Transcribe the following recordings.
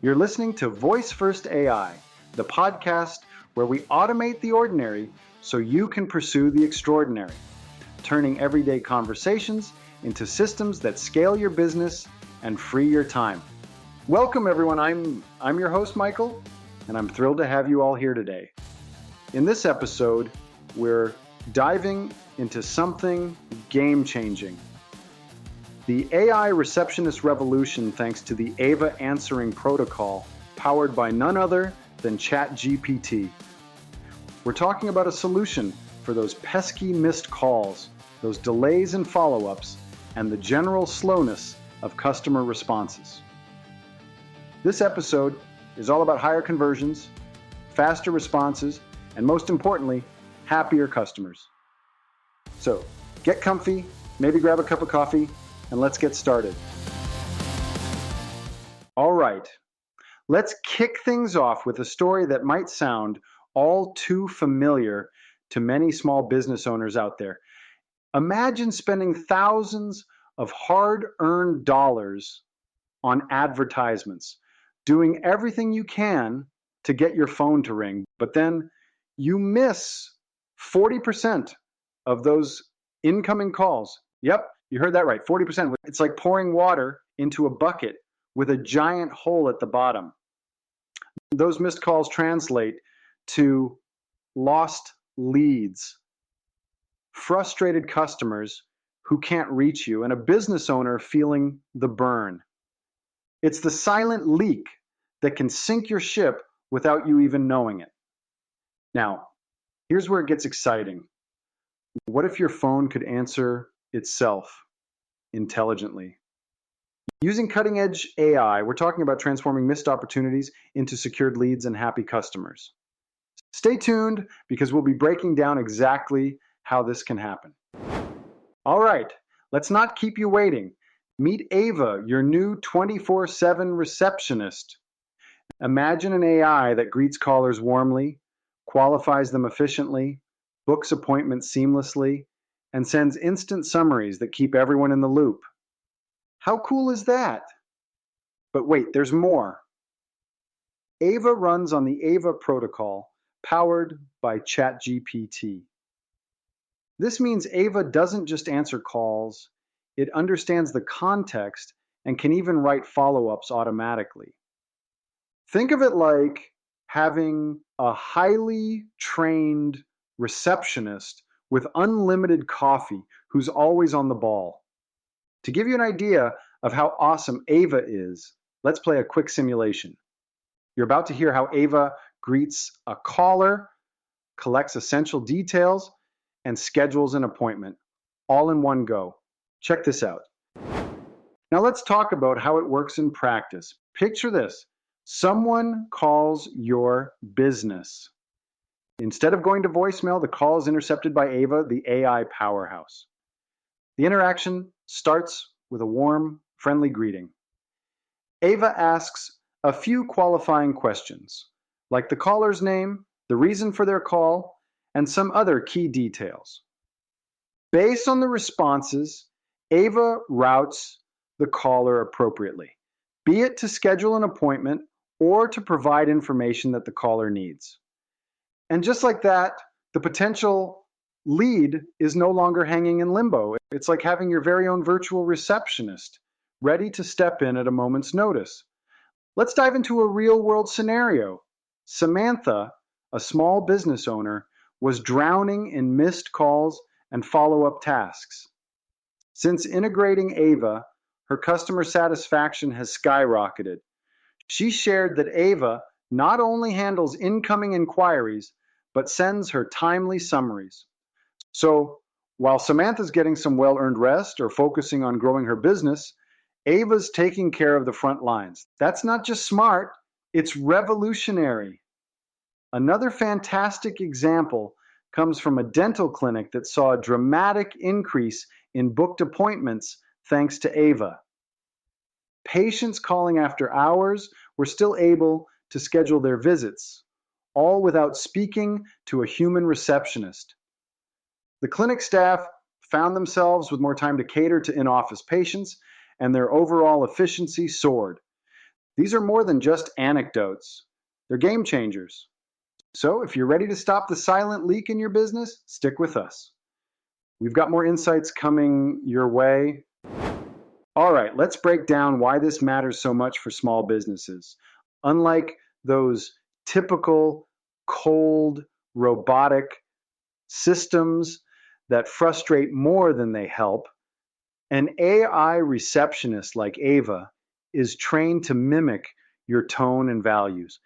You're listening to Voice First AI, the podcast where we automate the ordinary so you can pursue the extraordinary, turning everyday conversations into systems that scale your business and free your time. Welcome, everyone. I'm your host, Michael, and I'm thrilled to have you all here today. In this episode, we're diving into something game-changing. The AI receptionist revolution thanks to the Aiva Answering Protocol, powered by none other than ChatGPT. We're talking about a solution for those pesky missed calls, those delays in follow-ups, and the general slowness of customer responses. This episode is all about higher conversions, faster responses, and most importantly, happier customers. So get comfy, maybe grab a cup of coffee, and let's get started. All right, let's kick things off with a story that might sound all too familiar to many small business owners out there. Imagine spending thousands of hard-earned dollars on advertisements, doing everything you can to get your phone to ring, but then you miss 40% of those incoming calls. Yep, you heard that right, 40%. It's like pouring water into a bucket with a giant hole at the bottom. Those missed calls translate to lost leads, frustrated customers who can't reach you, and a business owner feeling the burn. It's the silent leak that can sink your ship without you even knowing it. Now, here's where it gets exciting. What if your phone could answer itself intelligently? Using cutting-edge AI, we're talking about transforming missed opportunities into secured leads and happy customers. Stay tuned because we'll be breaking down exactly how this can happen. All right, let's not keep you waiting. Meet Aiva, your new 24/7 receptionist. Imagine an AI that greets callers warmly, qualifies them efficiently, books appointments seamlessly, and sends instant summaries that keep everyone in the loop. How cool is that? But wait, there's more. Aiva runs on the Aiva protocol, powered by ChatGPT. This means Aiva doesn't just answer calls, it understands the context and can even write follow-ups automatically. Think of it like having a highly trained receptionist with unlimited coffee who's always on the ball. To give you an idea of how awesome Aiva is, let's play a quick simulation. You're about to hear how Aiva greets a caller, collects essential details, and schedules an appointment, all in one go. Check this out. Now let's talk about how it works in practice. Picture this. Someone calls your business. Instead of going to voicemail, the call is intercepted by Aiva, the AI powerhouse. The interaction starts with a warm, friendly greeting. Aiva asks a few qualifying questions, like the caller's name, the reason for their call, and some other key details. Based on the responses, Aiva routes the caller appropriately, be it to schedule an appointment or to provide information that the caller needs. And just like that, the potential lead is no longer hanging in limbo. It's like having your very own virtual receptionist ready to step in at a moment's notice. Let's dive into a real-world scenario. Samantha, a small business owner, was drowning in missed calls and follow-up tasks. Since integrating Aiva, her customer satisfaction has skyrocketed. She shared that Aiva not only handles incoming inquiries, but sends her timely summaries. So while Samantha's getting some well-earned rest or focusing on growing her business, Aiva's taking care of the front lines. That's not just smart, it's revolutionary. Another fantastic example comes from a dental clinic that saw a dramatic increase in booked appointments thanks to Aiva. Patients calling after hours were still able to schedule their visits, all without speaking to a human receptionist. The clinic staff found themselves with more time to cater to in-office patients, and their overall efficiency soared. These are more than just anecdotes. They're game changers. So if you're ready to stop the silent leak in your business, stick with us. We've got more insights coming your way. All right, let's break down why this matters so much for small businesses. Unlike those typical, cold, robotic systems that frustrate more than they help, an AI receptionist like Aiva is trained to mimic your tone and values.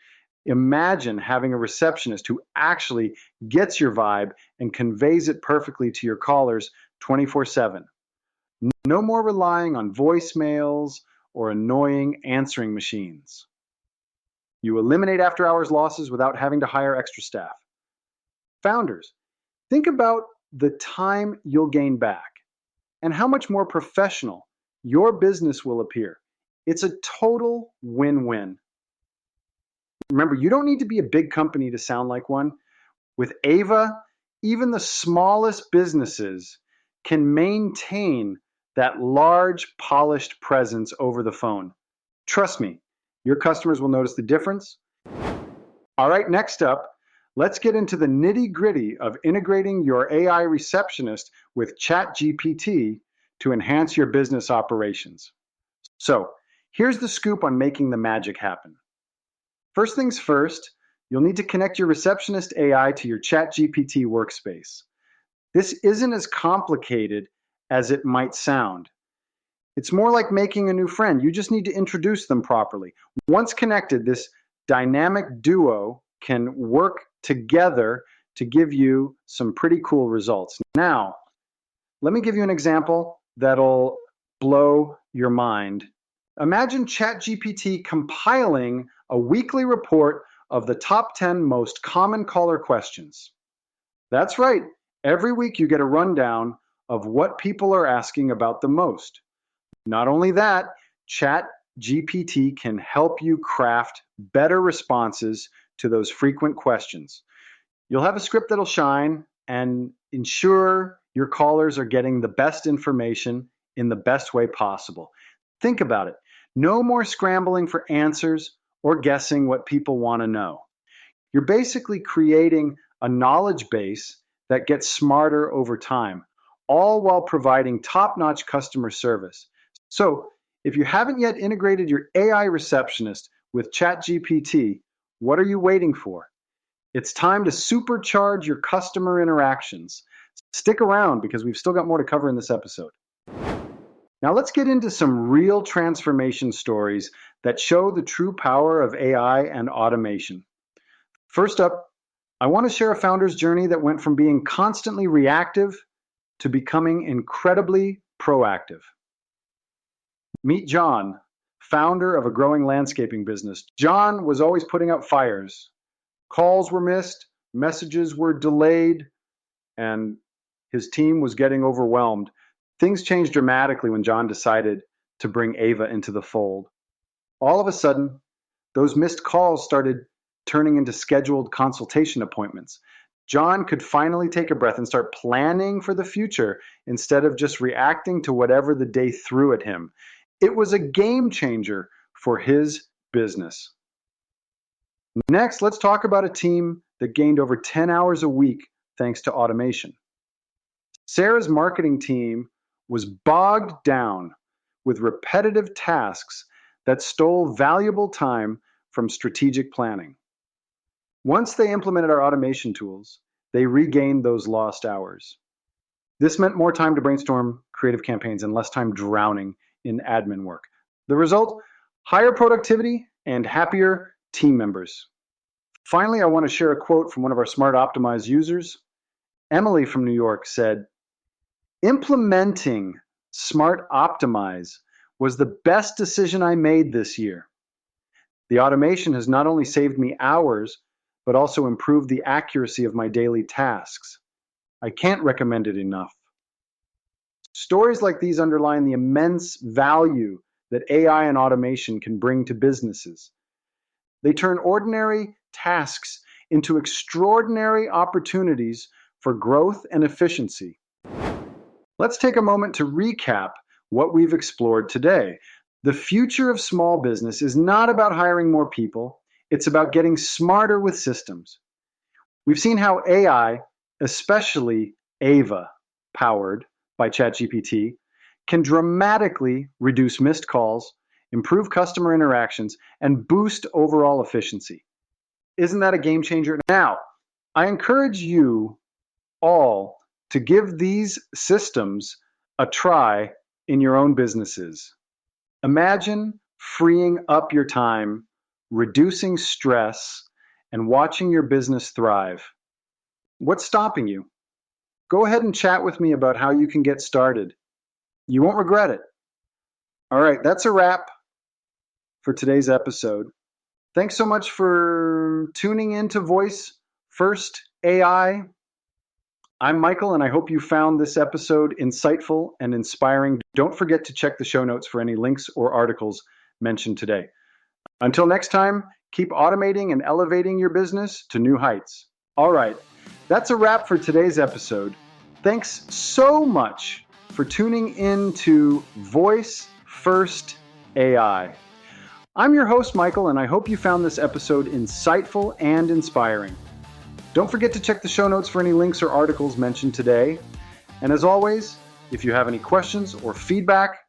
Imagine having a receptionist who actually gets your vibe and conveys it perfectly to your callers 24/7. No more relying on voicemails or annoying answering machines. You eliminate after hours losses without having to hire extra staff. Founders, think about the time you'll gain back and how much more professional your business will appear. It's a total win-win. Remember, you don't need to be a big company to sound like one. With Aiva, even the smallest businesses can maintain that large, polished presence over the phone. Trust me, your customers will notice the difference. All right, next up, let's get into the nitty-gritty of integrating your AI receptionist with ChatGPT to enhance your business operations. So, here's the scoop on making the magic happen. First things first, you'll need to connect your receptionist AI to your ChatGPT workspace. This isn't as complicated as it might sound. It's more like making a new friend. You just need to introduce them properly. Once connected, this dynamic duo can work together to give you some pretty cool results. Now, let me give you an example that'll blow your mind. Imagine ChatGPT compiling a weekly report of the top 10 most common caller questions. That's right. Every week you get a rundown of what people are asking about the most. Not only that, ChatGPT can help you craft better responses to those frequent questions. You'll have a script that'll shine and ensure your callers are getting the best information in the best way possible. Think about it. No more scrambling for answers or guessing what people want to know. You're basically creating a knowledge base that gets smarter over time, all while providing top-notch customer service. So, if you haven't yet integrated your AI receptionist with ChatGPT, what are you waiting for? It's time to supercharge your customer interactions. Stick around because we've still got more to cover in this episode. Now let's get into some real transformation stories that show the true power of AI and automation. First up, I want to share a founder's journey that went from being constantly reactive to becoming incredibly proactive. Meet John, founder of a growing landscaping business. John was always putting out fires. Calls were missed, messages were delayed, and his team was getting overwhelmed. Things changed dramatically when John decided to bring Aiva into the fold. All of a sudden, those missed calls started turning into scheduled consultation appointments. John could finally take a breath and start planning for the future instead of just reacting to whatever the day threw at him. It was a game changer for his business. Next, let's talk about a team that gained over 10 hours a week thanks to automation. Sarah's marketing team was bogged down with repetitive tasks that stole valuable time from strategic planning. Once they implemented our automation tools, they regained those lost hours. This meant more time to brainstorm creative campaigns and less time drowning in admin work. The result, higher productivity and happier team members. Finally, I want to share a quote from one of our Smart Optimize users. Emily from New York said, "Implementing Smart Optimize was the best decision I made this year. The automation has not only saved me hours, but also improved the accuracy of my daily tasks. I can't recommend it enough." Stories like these underline the immense value that AI and automation can bring to businesses. They turn ordinary tasks into extraordinary opportunities for growth and efficiency. Let's take a moment to recap what we've explored today. The future of small business is not about hiring more people. It's about getting smarter with systems. We've seen how AI, especially Aiva, powered by ChatGPT, can dramatically reduce missed calls, improve customer interactions, and boost overall efficiency. Isn't that a game changer? Now, I encourage you all to give these systems a try in your own businesses. Imagine freeing up your time, reducing stress, and watching your business thrive. What's stopping you? Go ahead and chat with me about how you can get started. You won't regret it. All right, that's a wrap for today's episode. Thanks so much for tuning in to Voice First AI. I'm Michael, and I hope you found this episode insightful and inspiring. Don't forget to check the show notes for any links or articles mentioned today. Until next time, keep automating and elevating your business to new heights. All right, that's a wrap for today's episode. Thanks so much for tuning in to Voice First AI. I'm your host, Michael, and I hope you found this episode insightful and inspiring. Don't forget to check the show notes for any links or articles mentioned today. And as always, if you have any questions or feedback,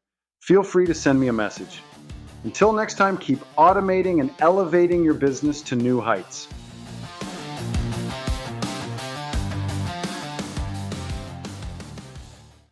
feel free to send me a message. Until next time, keep automating and elevating your business to new heights.